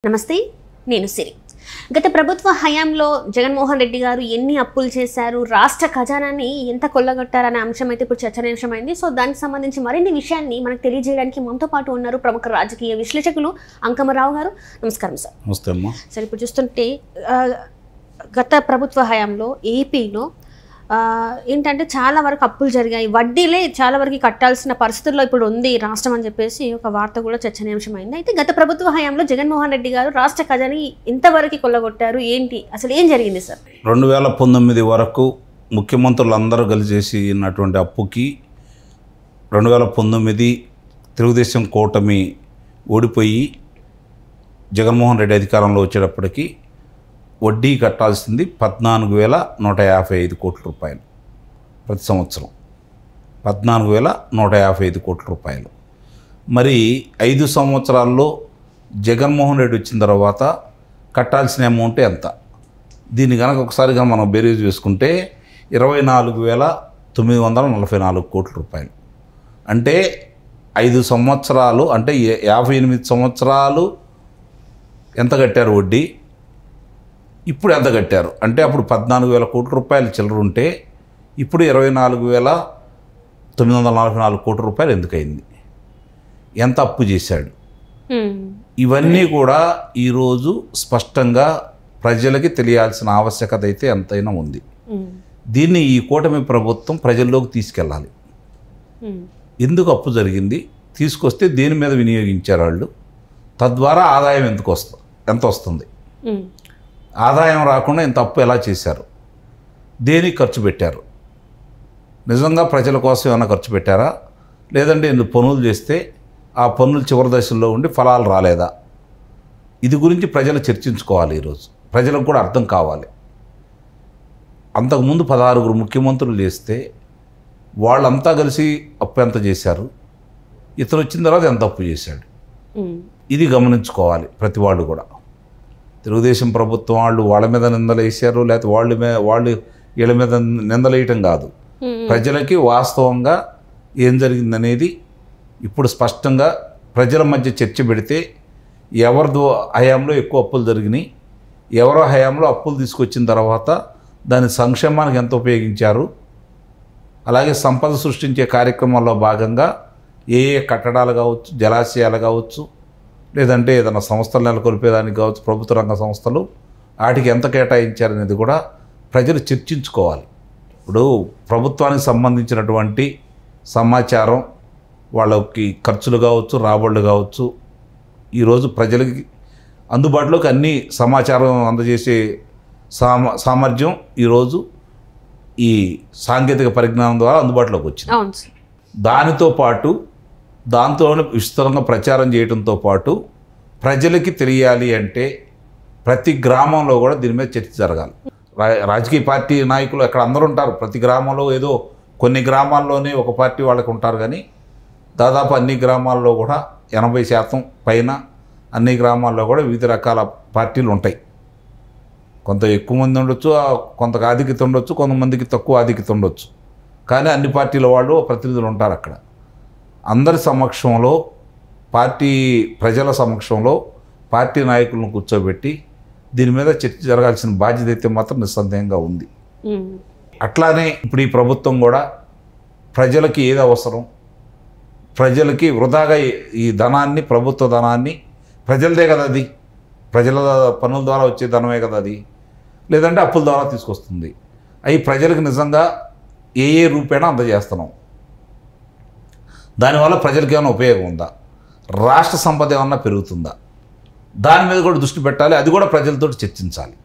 నమస్తే నేను సిరి గత ప్రభుత్వ హయాంలో జగన్మోహన్ రెడ్డి గారు ఎన్ని అప్పులు చేశారు రాష్ట్ర ఖజానాన్ని ఎంత కొల్లగొట్టారనే అంశం అయితే ఇప్పుడు చర్చనీయాంశమైంది సో దానికి సంబంధించి మరిన్ని విషయాన్ని మనకు తెలియజేయడానికి మనతో పాటు ఉన్నారు ప్రముఖ రాజకీయ విశ్లేషకులు అంకమరావు గారు నమస్కారం సార్ నమస్తే అమ్మా సార్ ఇప్పుడు చూస్తుంటే గత ప్రభుత్వ హయాంలో ఏపీలో ఏంటంటే చాలా వరకు అప్పులు జరిగాయి వడ్డీలే చాలా వరకు కట్టాల్సిన పరిస్థితుల్లో ఇప్పుడు ఉంది రాష్ట్రం అని చెప్పేసి ఒక వార్త కూడా చర్చనీయాంశమైంది అయితే గత ప్రభుత్వ హయాంలో జగన్మోహన్ రెడ్డి గారు రాష్ట్ర ఖజానాని ఎంతవరకు కొల్లగొట్టారు ఏంటి అసలు ఏం జరిగింది సార్ 2019 వరకు ముఖ్యమంత్రులందరూ కలిసేసినటువంటి అప్పుకి 2019 తెలుగుదేశం కూటమి ఓడిపోయి జగన్మోహన్ రెడ్డి అధికారంలో వచ్చేటప్పటికి వడ్డీ కట్టాల్సింది 14,155 కోట్ల రూపాయలు ప్రతి సంవత్సరం 14,155 కోట్ల రూపాయలు మరి 5 సంవత్సరాల్లో జగన్మోహన్ రెడ్డి వచ్చిన తర్వాత కట్టాల్సిన అమౌంట్ ఎంత దీన్ని కనుక ఒకసారిగా మనం బేరీజ్ వేసుకుంటే 24,944 కోట్ల రూపాయలు అంటే 5 సంవత్సరాలు అంటే 58 సంవత్సరాలు ఎంత కట్టారు వడ్డీ ఇప్పుడు ఎంత కట్టారు అంటే అప్పుడు 14,000 కోట్ల రూపాయలు చిల్లర ఉంటే ఇప్పుడు 24,944 కోట్ల రూపాయలు ఎందుకయింది ఎంత అప్పు చేశాడు ఇవన్నీ కూడా ఈరోజు స్పష్టంగా ప్రజలకి తెలియాల్సిన ఆవశ్యకత అయితే ఎంతైనా ఉంది దీన్ని ఈ కూటమి ప్రభుత్వం ప్రజల్లోకి తీసుకెళ్ళాలి ఎందుకు అప్పు జరిగింది తీసుకొస్తే దేని మీద వినియోగించారు వాళ్ళు తద్వారా ఆదాయం ఎంత వస్తుంది ఆదాయం రాకుండా ఇంత అప్పు ఎలా చేశారు దేనికి ఖర్చు పెట్టారు నిజంగా ప్రజల కోసం ఏమైనా ఖర్చు పెట్టారా లేదంటే ఎందుకు పనులు చేస్తే ఆ పనులు చివరి దశల్లో ఉండి ఫలాలు రాలేదా ఇది గురించి ప్రజలు చర్చించుకోవాలి ఈరోజు ప్రజలకు కూడా అర్థం కావాలి అంతకుముందు 16 ముఖ్యమంత్రులు చేస్తే వాళ్ళంతా కలిసి అప్పు ఎంత చేశారు ఇతను వచ్చిన తర్వాత ఎంత అప్పు చేశాడు ఇది గమనించుకోవాలి ప్రతి వాళ్ళు కూడా తెలుగుదేశం ప్రభుత్వం వాళ్ళ మీద నిందలు వేసారు లేకపోతే వీళ్ళ మీద నిందలు వేయటం కాదు ప్రజలకి వాస్తవంగా ఏం జరిగిందనేది ఇప్పుడు స్పష్టంగా ప్రజల మధ్య చర్చ పెడితే ఎవరిదో హయాంలో ఎక్కువ అప్పులు జరిగినాయి ఎవరో హయాంలో అప్పులు తీసుకొచ్చిన తర్వాత దాని సంక్షేమానికి ఎంత ఉపయోగించారు అలాగే సంపద సృష్టించే కార్యక్రమాల్లో భాగంగా ఏ కట్టడాలు కావచ్చు జలాశయాలు కావచ్చు లేదంటే ఏదైనా సంస్థలు నెలకొల్పేదానికి కావచ్చు ప్రభుత్వ రంగ సంస్థలు వాటికి ఎంత కేటాయించారనేది కూడా ప్రజలు చర్చించుకోవాలి ఇప్పుడు ప్రభుత్వానికి సంబంధించినటువంటి సమాచారం వాళ్ళకి ఖర్చులు కావచ్చు రాబడులు కావచ్చు ఈరోజు ప్రజలకి అందుబాటులోకి అన్ని సమాచారం అందజేసే సామర్థ్యం ఈరోజు ఈ సాంకేతిక పరిజ్ఞానం ద్వారా అందుబాటులోకి వచ్చింది దాంతో విస్తృతంగా ప్రచారం చేయడంతో పాటు ప్రజలకి తెలియాలి అంటే ప్రతి గ్రామంలో కూడా దీని మీద చర్చ జరగాలి రాజకీయ పార్టీ నాయకులు అక్కడ అందరూ ఉంటారు ప్రతి గ్రామంలో ఏదో కొన్ని గ్రామాల్లోనే ఒక పార్టీ వాళ్ళకి ఉంటారు కానీ దాదాపు అన్ని గ్రామాల్లో కూడా 80% పైన అన్ని గ్రామాల్లో కూడా వివిధ రకాల పార్టీలు ఉంటాయి కొంత ఎక్కువ మంది ఉండొచ్చు కొంత ఆధిక్యత ఉండొచ్చు కొంతమందికి తక్కువ ఆధిక్యత ఉండొచ్చు కానీ అన్ని పార్టీల వాళ్ళు ప్రతినిధులు ఉంటారు అక్కడ అందరి సమక్షంలో ప్రజల సమక్షంలో పార్టీ నాయకులను కూర్చోబెట్టి దీని మీద చర్చ జరగాల్సిన బాధ్యత అయితే మాత్రం నిస్సందేహంగా ఉంది అట్లానే ఇప్పుడు ఈ ప్రభుత్వం కూడా ప్రజలకి ఏది అవసరం ప్రజలకి వృధాగా ఈ ధనాన్ని ప్రభుత్వ ధనాన్ని ప్రజలదే కదా అది ప్రజల పన్నుల ద్వారా వచ్చే ధనమే కదా అది లేదంటే అప్పుల ద్వారా తీసుకొస్తుంది అవి ప్రజలకు నిజంగా ఏ రూపేణా అందజేస్తున్నాం దానివల్ల ప్రజలకి ఏమైనా ఉపయోగం ఉందా రాష్ట్ర సంపద ఏమన్నా పెరుగుతుందా దాని మీద కూడా దృష్టి పెట్టాలి అది కూడా ప్రజలతో చర్చించాలి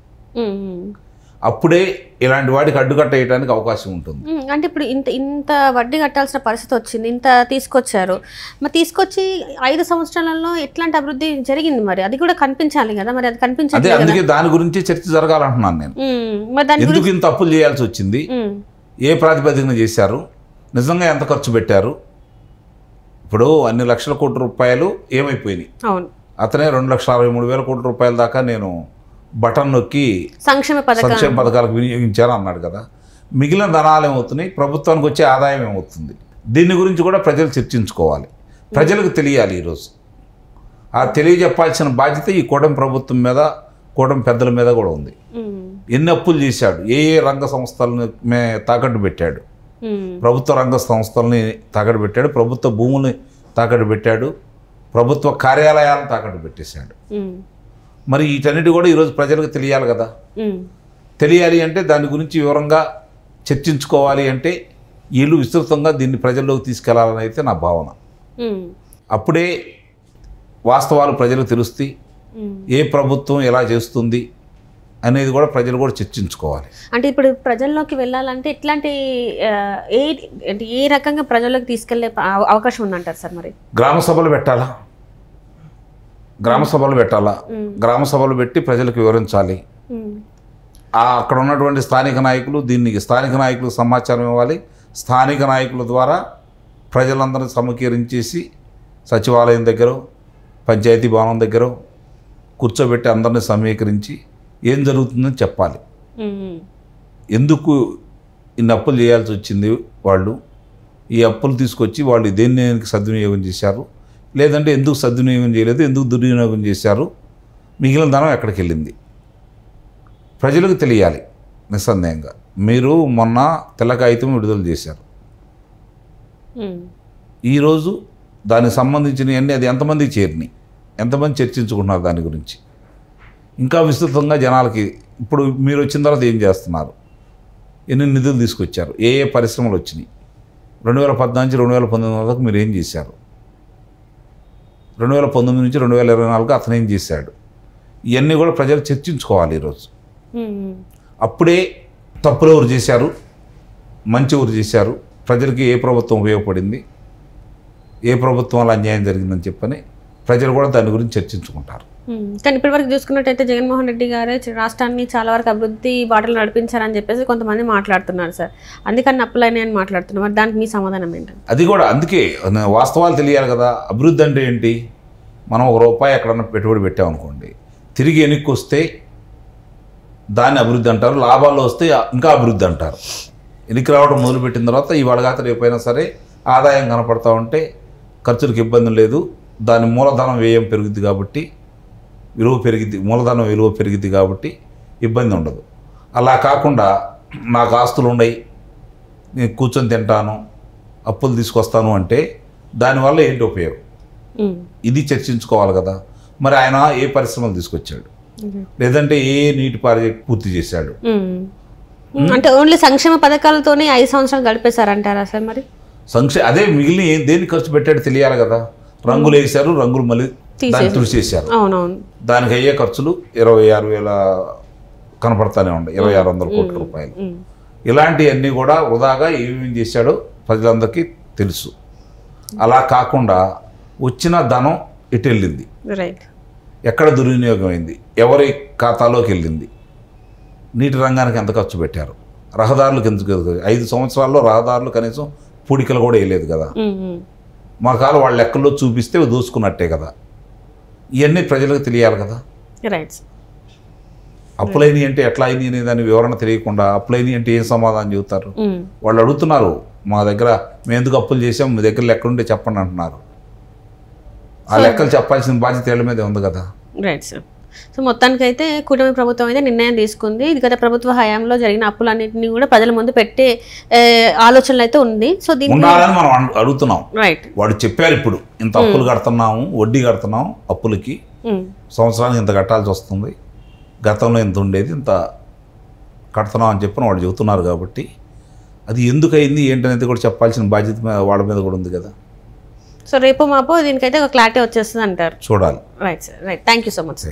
అప్పుడే ఇలాంటి వాటికి అడ్డుకట్ట వేయడానికి అవకాశం ఉంటుంది అంటే ఇప్పుడు ఇంత వడ్డీ కట్టాల్సిన పరిస్థితి వచ్చింది ఇంత తీసుకొచ్చారు మరి తీసుకొచ్చి 5 సంవత్సరాలలో ఎట్లాంటి అభివృద్ధి జరిగింది మరి అది కూడా కనిపించాలి కదా మరి అది కనిపించాలి అందుకే దాని గురించి చర్చ జరగాలంటున్నాను నేను ఎందుకు ఇంత అప్పులు చేయాల్సి వచ్చింది ఏ ప్రాతిపదికన చేశారు నిజంగా ఎంత ఖర్చు పెట్టారు ఇప్పుడు అన్ని లక్షల కోట్ల రూపాయలు ఏమైపోయినాయి అతనే 2,63,000 కోట్ల రూపాయల దాకా నేను బటన్ నొక్కి సంక్షేమ పథకాలకు వినియోగించాను అన్నాడు కదా మిగిలిన ధనాలు ఏమవుతున్నాయి ప్రభుత్వానికి వచ్చే ఆదాయం ఏమవుతుంది దీని గురించి కూడా ప్రజలు చర్చించుకోవాలి ప్రజలకు తెలియాలి ఈరోజు ఆ తెలియజెప్పాల్సిన బాధ్యత ఈ కూటమి ప్రభుత్వం మీద, కూటమి పెద్దల మీద కూడా ఉంది. ఎన్ని అప్పులు చేశాడు, ఏ రంగ సంస్థలని తాకట్టు పెట్టాడు, ప్రభుత్వ రంగ సంస్థలని తాకట్టు పెట్టాడు, ప్రభుత్వ భూముల్ని తాకట్టు పెట్టాడు, ప్రభుత్వ కార్యాలయాలను తాకట్టు పెట్టేశాడు. మరి వీటన్నిటి కూడా ఈరోజు ప్రజలకు తెలియాలి కదా. తెలియాలి అంటే దాని గురించి వివరంగా చర్చించుకోవాలి అంటే వీళ్ళు విస్తృతంగా దీన్ని ప్రజల్లోకి తీసుకెళ్లాలని అయితే నా భావన. అప్పుడే వాస్తవాలు ప్రజలకు తెలుస్తాయి, ఏ ప్రభుత్వం ఎలా చేస్తుంది అనేది కూడా ప్రజలు కూడా చర్చించుకోవాలి. అంటే ఇప్పుడు ప్రజల్లోకి వెళ్ళాలంటే ఎట్లాంటి ఏ రకంగా ప్రజల్లోకి తీసుకెళ్లే అవకాశం ఉందంటారు సార్? మరి గ్రామ సభలు పెట్టాలా, గ్రామ సభలు పెట్టి ప్రజలకు వివరించాలి. అక్కడ ఉన్నటువంటి స్థానిక నాయకులు స్థానిక నాయకులకు సమాచారం ఇవ్వాలి. స్థానిక నాయకుల ద్వారా ప్రజలందరినీ సమీకరించేసి సచివాలయం దగ్గర, పంచాయతీ భవనం దగ్గర కూర్చోబెట్టి అందరినీ సమీకరించి ఏం జరుగుతుందని చెప్పాలి. ఎందుకు ఇన్ని అప్పులు చేయాల్సి వచ్చింది, వాళ్ళు ఈ అప్పులు తీసుకొచ్చి వాళ్ళు దేన్ని సద్వినియోగం చేశారు, లేదంటే ఎందుకు సద్వినియోగం చేయలేదు, ఎందుకు దుర్వినియోగం చేశారు, మిగిలిన ధనం ఎక్కడికి వెళ్ళింది ప్రజలకు తెలియాలి. నిస్సందేహంగా మీరు మొన్న తెల్ల కాగితం విడుదల చేశారు. ఈరోజు దానికి సంబంధించినవన్నీ అది ఎంతమందికి చేరినాయి, ఎంతమంది చర్చించుకుంటున్నారు దాని గురించి, ఇంకా విస్తృతంగా జనాలకి. ఇప్పుడు మీరు వచ్చిన తర్వాత ఏం చేస్తున్నారు, ఎన్ని నిధులు తీసుకొచ్చారు, ఏ ఏ పరిశ్రమలు వచ్చినాయి, 2014 నుంచి 2019 వరకు మీరు ఏం చేశారు, 2019 నుంచి 2024 అతను ఏం చేశాడు, ఇవన్నీ కూడా ప్రజలు చర్చించుకోవాలి ఈరోజు. అప్పుడే తప్పులు ఎవరు చేశారు, మంచి ఎవరు చేశారు, ప్రజలకి ఏ ప్రభుత్వం ఉపయోగపడింది, ఏ ప్రభుత్వం వల్ల అన్యాయం జరిగిందని చెప్పని ప్రజలు కూడా దాని గురించి చర్చించుకుంటారు. కానీ ఇప్పటివరకు చూసుకున్నట్టయితే జగన్మోహన్ రెడ్డి గారే రాష్ట్రాన్ని చాలా వరకు అభివృద్ధి బాటలు నడిపించారని చెప్పేసి కొంతమంది మాట్లాడుతున్నారు సార్. అందుకని అప్పులైనా అని మాట్లాడుతున్నారు. మరి దానికి మీ సమాధానం ఏంటంటే? అది కూడా అందుకే వాస్తవాలు తెలియాలి కదా. అభివృద్ధి అంటే ఏంటి, మనం ₹1 ఎక్కడన్నా పెట్టుబడి పెట్టామనుకోండి, తిరిగి వెనక్కి వస్తే దాన్ని అభివృద్ధి అంటారు, లాభాల్లో వస్తే ఇంకా అభివృద్ధి అంటారు. వెనక్కి రావడం మొదలుపెట్టిన తర్వాత ఇవాళ కాక రేపైనా సరే ఆదాయం కనపడతా ఉంటే ఖర్చులకు ఇబ్బంది లేదు, దాని మూలధనం వ్యయం పెరుగుద్ది కాబట్టి విలువ పెరిగిద్ది, మూలధనం విలువ పెరిగిద్ది కాబట్టి ఇబ్బంది ఉండదు. అలా కాకుండా నాకు ఆస్తులు ఉన్నాయి, నేను కూర్చొని తింటాను, అప్పులు తీసుకొస్తాను అంటే దానివల్ల ఏంటి ఉపయోగం, ఇది చర్చించుకోవాలి కదా. మరి ఆయన ఏ పరిశ్రమలు తీసుకొచ్చాడు, లేదంటే ఏ నీటి ప్రాజెక్ట్ పూర్తి చేశాడు, అంటే ఓన్లీ సంక్షేమ పథకాలతోనే 5 సంవత్సరాలు గడిపేశారంటారా సార్? మరి అదే మిగిలిన దేనికి ఖర్చు పెట్టాడు తెలియాలి కదా. రంగులు వేశారు, రంగులు మళ్ళీ దాన్ని తుడిచేశారు, దానికి అయ్యే ఖర్చులు 26,000 కనపడతానే ఉన్నాయి, 2,600 కోట్ల రూపాయలు. ఇలాంటివన్నీ కూడా వృధాగా ఏమేమి చేశాడో ప్రజలందరికీ తెలుసు. అలా కాకుండా వచ్చిన ధనం ఎటు వెళ్ళింది, ఎక్కడ దుర్వినియోగం అయింది, ఎవరి ఖాతాలోకి వెళ్ళింది, నీటి రంగానికి ఎంత ఖర్చు పెట్టారు, రహదారులకు ఎందుకు 5 సంవత్సరాల్లో రహదారులు కనీసం పూడికలు కూడా వేయలేదు కదా. మా కాలం వాళ్ళ లెక్కల్లో చూపిస్తే దోసుకున్నట్టే కదా. ఇవన్నీ ప్రజలకు తెలియాలి కదా. అప్పులైనవి అంటే ఎట్లా అయినాయి అనే దాని వివరణ తెలియకుండా అప్పులైనవి అంటే ఏం సమాధానం చెబుతారు? వాళ్ళు అడుగుతున్నారు, మా దగ్గర మేము ఎందుకు అప్పులు చేసాం, మీ దగ్గర లెక్కలు ఉంటే చెప్పండి అంటున్నారు. ఆ లెక్కలు చెప్పాల్సిన బాధ్యత వీళ్ళ మీదే ఉంది కదా. Right sir. సో మొత్తానికైతే కూటమి ప్రభుత్వం అయితే నిర్ణయం తీసుకుంది. ఇది గత ప్రభుత్వ హయాంలో జరిగిన అప్పులన్నింటినీ కూడా ప్రజల ముందు పెట్టే ఆలోచనలు అయితే ఉంది. సో దీన్ని ఉండాలని మనం అడుగుతున్నాం. రైట్, వాడు చెప్పారు ఇప్పుడు ఇంత అప్పులు కడుతున్నాము, వడ్డీ కడుతున్నాం, అప్పులకి సంవత్సరానికి ఇంత కట్టాల్సి వస్తుంది, గతంలో ఇంత ఉండేది, ఇంత కడుతున్నాం అని చెప్పిన వాళ్ళు చెబుతున్నారు. కాబట్టి అది ఎందుకు అయింది ఏంటనేది కూడా చెప్పాల్సిన బాధ్యత వాళ్ళ మీద కూడా ఉంది కదా. సో రేపు మాపో దీనికైతే ఒక క్లారిటీ వచ్చేస్తుంది అంటారు. చూడాలి. Right sir, right. Thank you so much.